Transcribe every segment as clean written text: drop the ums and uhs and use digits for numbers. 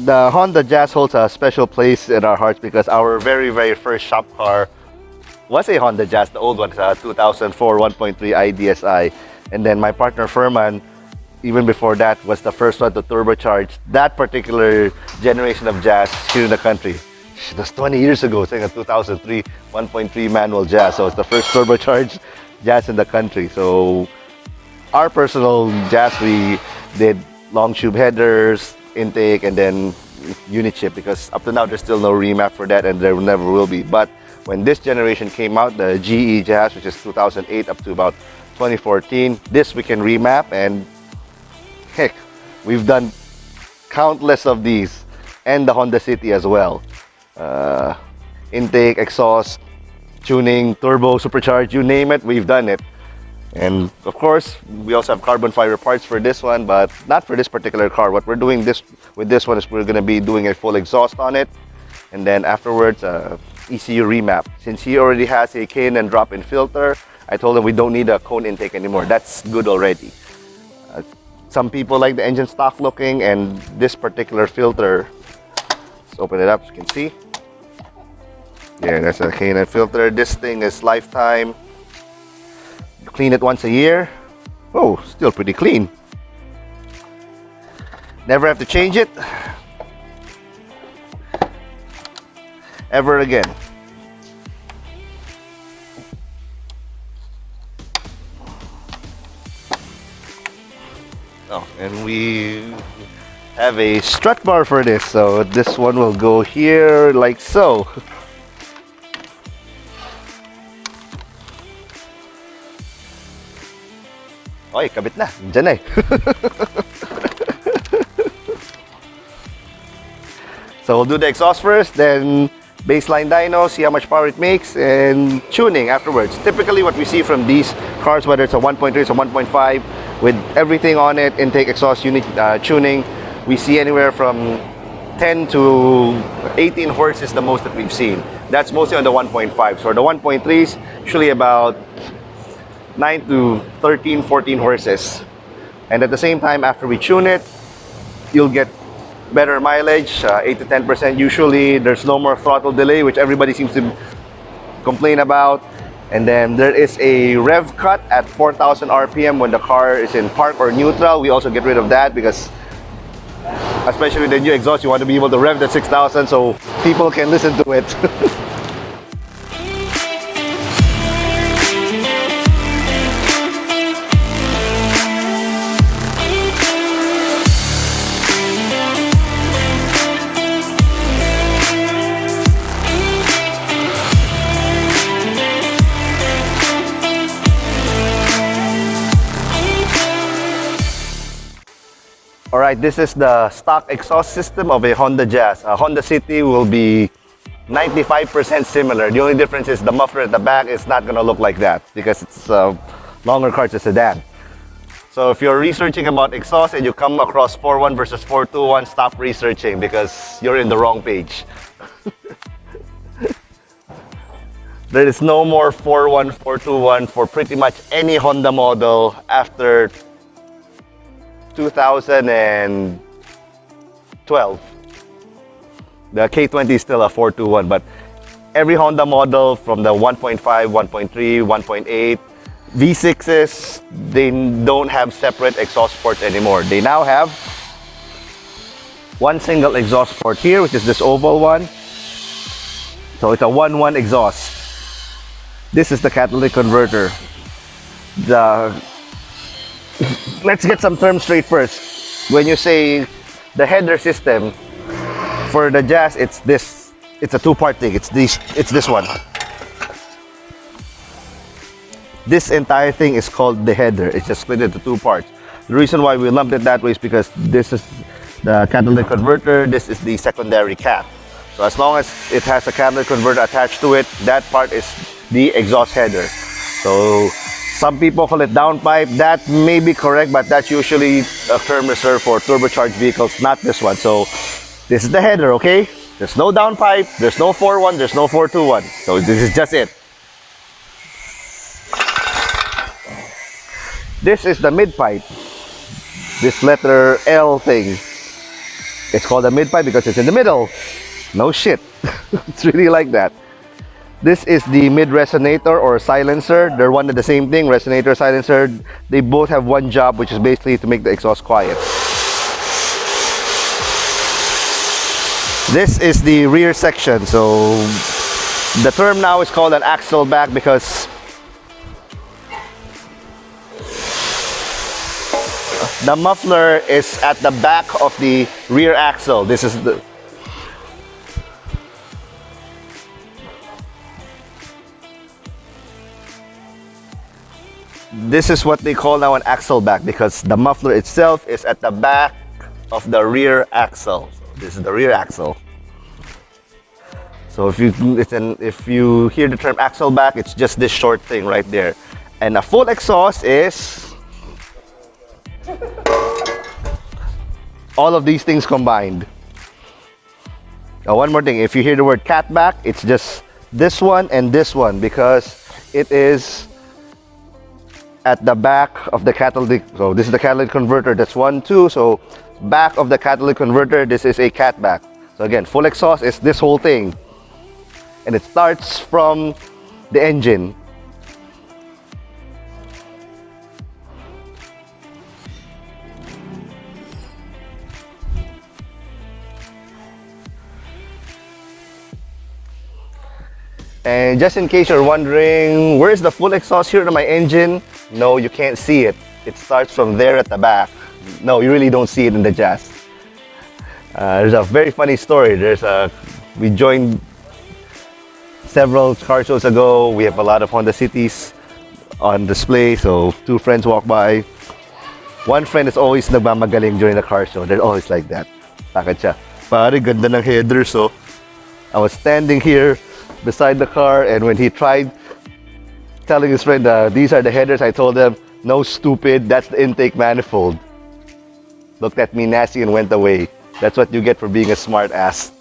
the Honda Jazz holds a special place in our hearts because our very, very first shop car was a Honda Jazz. The old one, 2004 1.3 IDSI. And then my partner Furman, even before that, was the first one to turbocharge that particular generation of Jazz here in the country. That's 20 years ago, saying a 2003 1.3 manual Jazz. So it's the first turbocharged Jazz in the country. So our personal Jazz, we did long tube headers, intake, and then unit chip, because up to now there's still no remap for that, and there never will be. But when this generation came out, the GE Jazz, which is 2008 up to about 2014, this we can remap, and heck, we've done countless of these, and the Honda City as well. Intake, exhaust, tuning, turbo, supercharged, you name it, we've done it. And of course, we also have carbon fiber parts for this one, but not for this particular car. What we're doing with this one is we're going to be doing a full exhaust on it, and then afterwards ECU remap. Since he already has a K&N drop-in filter, I told him we don't need a cone intake anymore. That's good already. Some people like the engine stock looking, and this particular filter, let's open it up so you can see. Yeah, that's a K&N filter. This thing is lifetime. You clean it once a year. Oh, still pretty clean. Never have to change it ever again. Oh, and we have a strut bar for this, so this one will go here like so. Oy, kabit na. Diyan na eh. So we'll do the exhaust first, then baseline dyno, see how much power it makes, and tuning afterwards. Typically what we see from these cars, whether it's a 1.3 or 1.5, with everything on it, intake, exhaust, unit tuning, we see anywhere from 10 to 18 horses, the most that we've seen. That's mostly on the 1.5. So the 1.3s, usually about 9 to 13, 14 horses. And at the same time, after we tune it, you'll get better mileage, 8 to 10%. Usually there's no more throttle delay, which everybody seems to complain about. And then there is a rev cut at 4,000 RPM when the car is in park or neutral. We also get rid of that because, especially with the new exhaust, you want to be able to rev that 6,000 so people can listen to it. Alright, this is the stock exhaust system of a Honda Jazz. A Honda City will be 95% similar. The only difference is the muffler at the back is not going to look like that because it's a longer car, it's a sedan. So if you're researching about exhaust and you come across 4.1 versus 4.2.1, stop researching because you're in the wrong page. There is no more 4.1, 4.2.1 for pretty much any Honda model after 2012. The K20 is still a 4.2.1, but every Honda model from the 1.5, 1.3, 1.8, V6s, they don't have separate exhaust ports anymore. They now have one single exhaust port here, which is this oval one. So it's a 1.1 exhaust. This is the catalytic converter. Let's get some terms straight first. When you say the header system for the Jazz, it's this. It's a two-part thing. It's this one. This entire thing is called the header. It's just split into two parts. The reason why we lumped it that way is because this is the catalytic converter. This is the secondary cap. So as long as it has a catalytic converter attached to it, that part is the exhaust header. So some people call it downpipe. That may be correct, but that's usually a term reserved for turbocharged vehicles, not this one. So this is the header, okay? There's no downpipe, there's no 4.1, there's no 4.2.1. So this is just it. This is the mid pipe. This letter L thing. It's called a mid-pipe because it's in the middle. No shit. It's really like that. This is the mid resonator or silencer. They're one and the same thing, resonator, silencer. They both have one job, which is basically to make the exhaust quiet. This is the rear section. So the term now is called an axle back because the muffler is at the back of the rear axle. This is the This is what they call now an axle back because the muffler itself is at the back of the rear axle. This is the rear axle. So if you hear the term axle back, it's just this short thing right there. And a full exhaust is all of these things combined. Now, one more thing, if you hear the word cat back, it's just this one and this one because it is at the back of the catalytic. So this is the catalytic converter, that's 1, 2. So back of the catalytic converter, this is a cat back. So again, full exhaust is this whole thing. And it starts from the engine. And just in case you're wondering, where is the full exhaust here to my engine? No, you can't see it. It starts from there at the back. No, you really don't see it in the Jazz. There's a very funny story. We joined several car shows ago. We have a lot of Honda Cities on display. So 2 friends walk by. One friend is always nagmamagaling during the car show. They're always like that. Bakit siya? Pare, ganda ng headers, so. I was standing here beside the car, and when he tried telling his friend, these are the headers, I told him, no, stupid, that's the intake manifold. Looked at me nasty and went away. That's what you get for being a smart ass.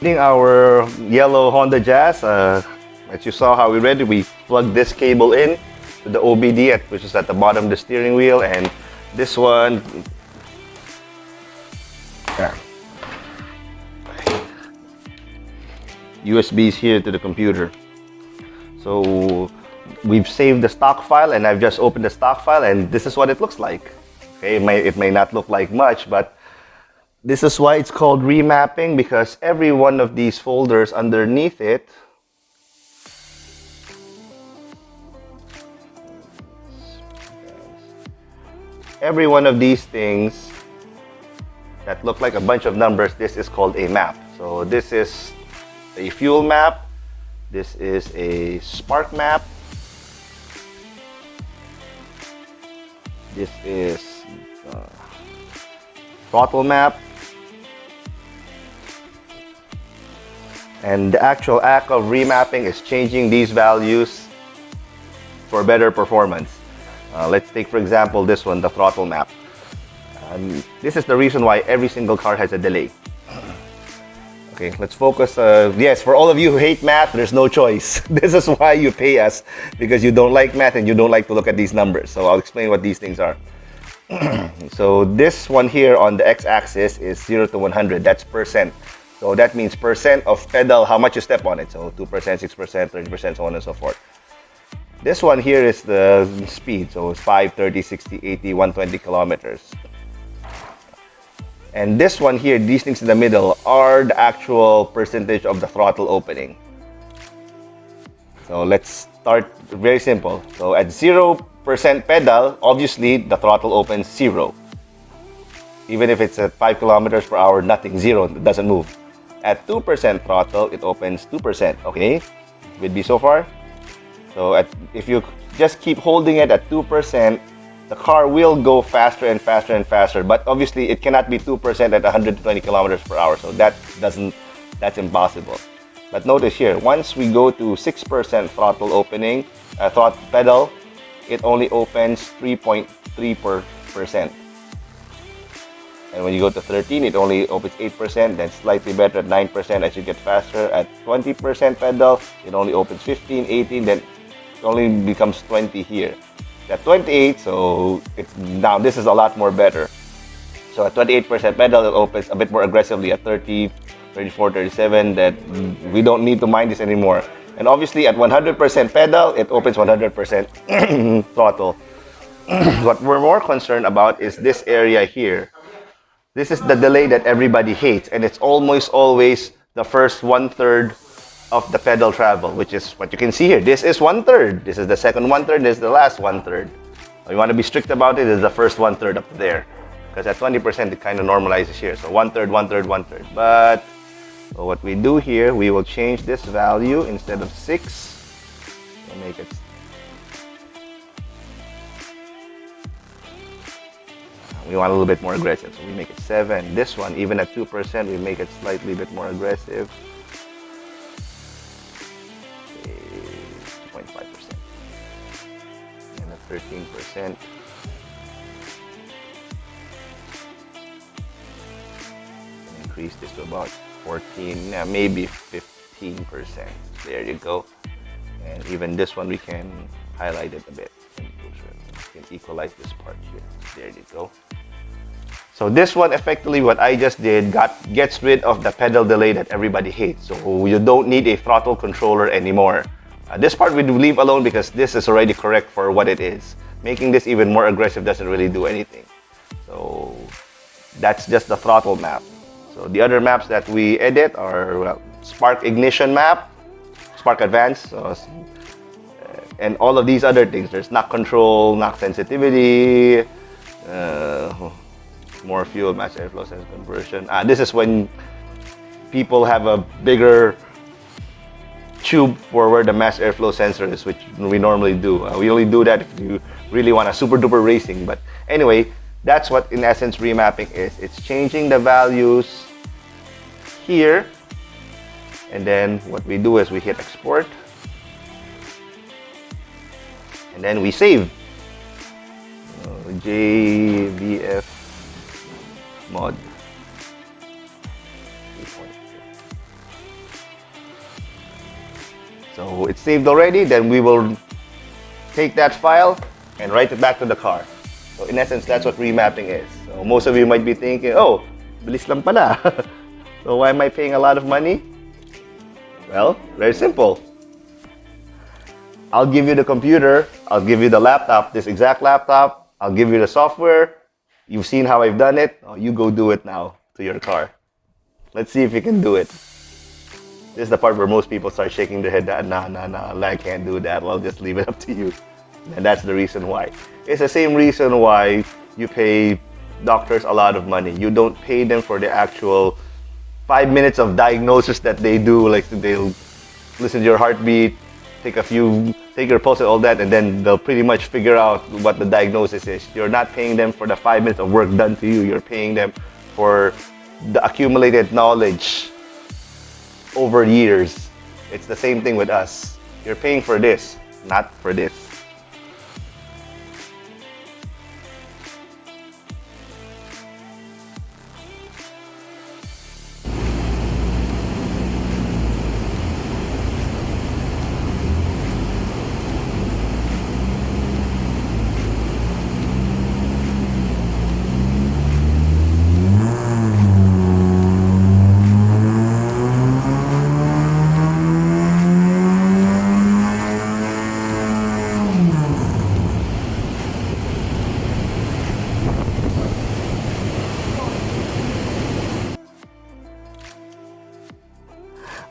Our yellow Honda Jazz, as you saw how we read it, we plugged this cable in to the OBD, which is at the bottom of the steering wheel, and this one, USBs here to the computer. So we've saved the stock file, and I've just opened the stock file, and this is what it looks like. Okay, it may not look like much, but this is why it's called remapping, because every one of these folders underneath it every one of these things that look like a bunch of numbers, this is called a map. So this is a fuel map. This is a spark map. This is throttle map. And the actual act of remapping is changing these values for better performance. Let's take, for example, this one, the throttle map. This is the reason why every single car has a delay. Okay, let's focus. Yes, for all of you who hate math, there's no choice. This is why you pay us, because you don't like math and you don't like to look at these numbers. So I'll explain what these things are. So this one here on the x-axis is 0 to 100. That's percent. So that means percent of pedal, how much you step on it. So 2%, 6%, 30%, so on and so forth. This one here is the speed. So it's 5, 30, 60, 80, 120 kilometers. And this one here, these things in the middle, are the actual percentage of the throttle opening. So let's start very simple. So at 0% pedal, obviously the throttle opens 0. Even if it's at 5 kilometers per hour, nothing, 0, it doesn't move. At 2% throttle, it opens 2%. Okay, with me so far? So if you just keep holding it at 2%, the car will go faster and faster and faster, but obviously it cannot be 2% at 120 kilometers per hour. So that's impossible. But notice here, once we go to 6% throttle opening, throttle pedal, it only opens 3.3%. And when you go to 13, it only opens 8%, then slightly better at 9% as you get faster. At 20% pedal, it only opens 15, 18, then it only becomes 20 here. At 28, so it's now this is a lot more better. So at 28% pedal, it opens a bit more aggressively at 30, 34, 37, that we don't need to mind this anymore. And obviously at 100% pedal, it opens 100% throttle. What we're more concerned about is this area here. This is the delay that everybody hates, and it's almost always the first 1/3 of the pedal travel, which is what you can see here. This is 1/3. This is the second 1/3. This is the last 1/3. You want to be strict about it, is the first 1/3 up there, because at 20% it kind of normalizes here. So 1/3, 1/3, 1/3. But so what we do here, we will change this value. Instead of 6, we'll make it. We want a little bit more aggressive, so we make it 7. This one, even at 2%, we make it slightly bit more aggressive. 2.5%. And at 13%. Increase this to about 14, maybe 15%. There you go. And even this one, we can highlight it a bit. We can equalize this part here. There you go. So this one, effectively, what I just did, gets rid of the pedal delay that everybody hates. So you don't need a throttle controller anymore. This part we do leave alone because this is already correct for what it is. Making this even more aggressive doesn't really do anything. So that's just the throttle map. So the other maps that we edit are, well, spark ignition map, spark advance, and all of these other things. There's knock control, knock sensitivity, more fuel, mass airflow sensor conversion. This is when people have a bigger tube for where the mass airflow sensor is, which we normally do. We only do that if you really want a super duper racing. But anyway, that's what in essence remapping is. It's changing the values here, and then what we do is we hit export, and then we save. JVF mod 3.2. So it's saved already. Then we will take that file and write it back to the car. So in essence, that's what remapping is. So most of you might be thinking, oh, bilis lang pala. So why am I paying a lot of money? Well, very simple. I'll give you the computer, I'll give you the laptop, this exact laptop, I'll give you the software. You've seen how I've done it. Oh, you go do it now to your car. Let's see if you can do it. This is the part where most people start shaking their head. Nah, I can't do that. Well, I'll just leave it up to you. And that's the reason why. It's the same reason why you pay doctors a lot of money. You don't pay them for the actual 5 minutes of diagnosis that they do. Like they'll listen to your heartbeat, take your pulse and all that, and then they'll pretty much figure out what the diagnosis is. You're not paying them for the 5 minutes of work done to you. You're paying them for the accumulated knowledge over years. It's the same thing with us. You're paying for this, not for this.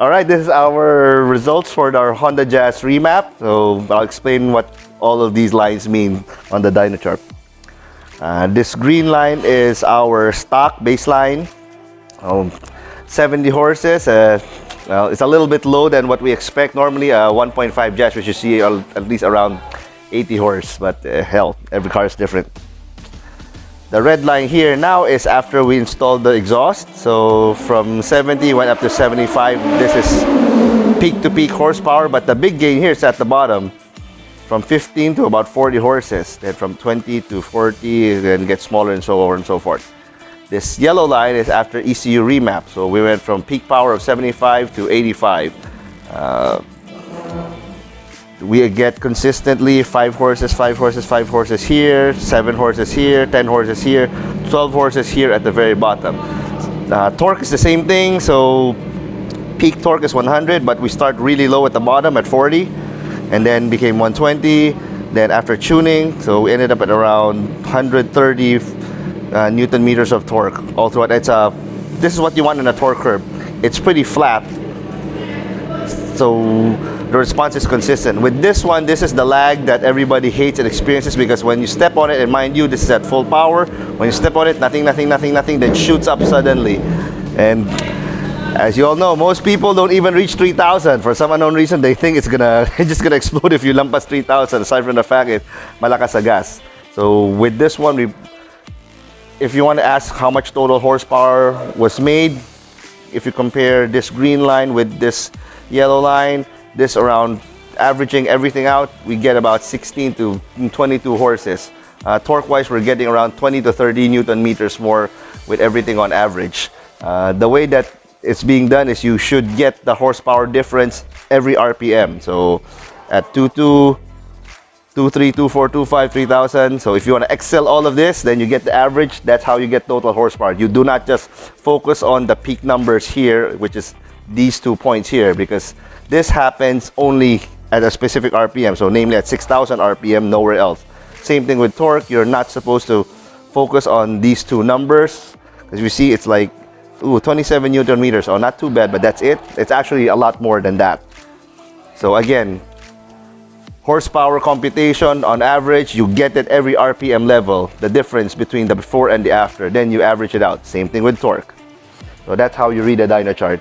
All right, this is our results for our Honda Jazz Remap. So I'll explain what all of these lines mean on the dyno chart. This green line is our stock baseline, 70 horses. Well, it's a little bit low than what we expect. Normally, 1.5 Jazz, which you see at least around 80 horse, but hell, every car is different. The red line here now is after we installed the exhaust. So from 70 went up to 75. This is peak to peak horsepower, but the big gain here is at the bottom. From 15 to about 40 horses. Then from 20 to 40, then get smaller and so on and so forth. This yellow line is after ECU remap. So we went from peak power of 75 to 85. We get consistently 5 horses, 5 horses, 5 horses here, 7 horses here, 10 horses here, 12 horses here at the very bottom. Torque is the same thing, so peak torque is 100, but we start really low at the bottom at 40, and then became 120. Then after tuning, so we ended up at around 130 Newton meters of torque. Also, this is what you want in a torque curve. It's pretty flat, so the response is consistent. With this one, this is the lag that everybody hates and experiences, because when you step on it, and mind you, this is at full power, when you step on it, nothing, then shoots up suddenly. And as you all know, most people don't even reach 3,000. For some unknown reason, they think it's just gonna explode if you lampas 3,000, aside from the fact it malakas sa gas. So with this one, if you want to ask how much total horsepower was made, if you compare this green line with this yellow line, this around averaging everything out, we get about 16 to 22 horses. Torque wise, we're getting around 20 to 30 Newton meters more with everything on average. The way that it's being done is you should get the horsepower difference every RPM. So at 22, 23, 24, 25, 3,000. So if you want to excel all of this, then you get the average. That's how you get total horsepower. You do not just focus on the peak numbers here, which is these 2 points here, because this happens only at a specific RPM, so namely at 6,000 RPM, nowhere else. Same thing with torque. You're not supposed to focus on these 2 numbers. As you see, it's like 27 Newton meters. Oh, not too bad, but that's it. It's actually a lot more than that. So again, horsepower computation on average, you get it every RPM level, the difference between the before and the after. Then you average it out. Same thing with torque. So that's how you read a dyno chart.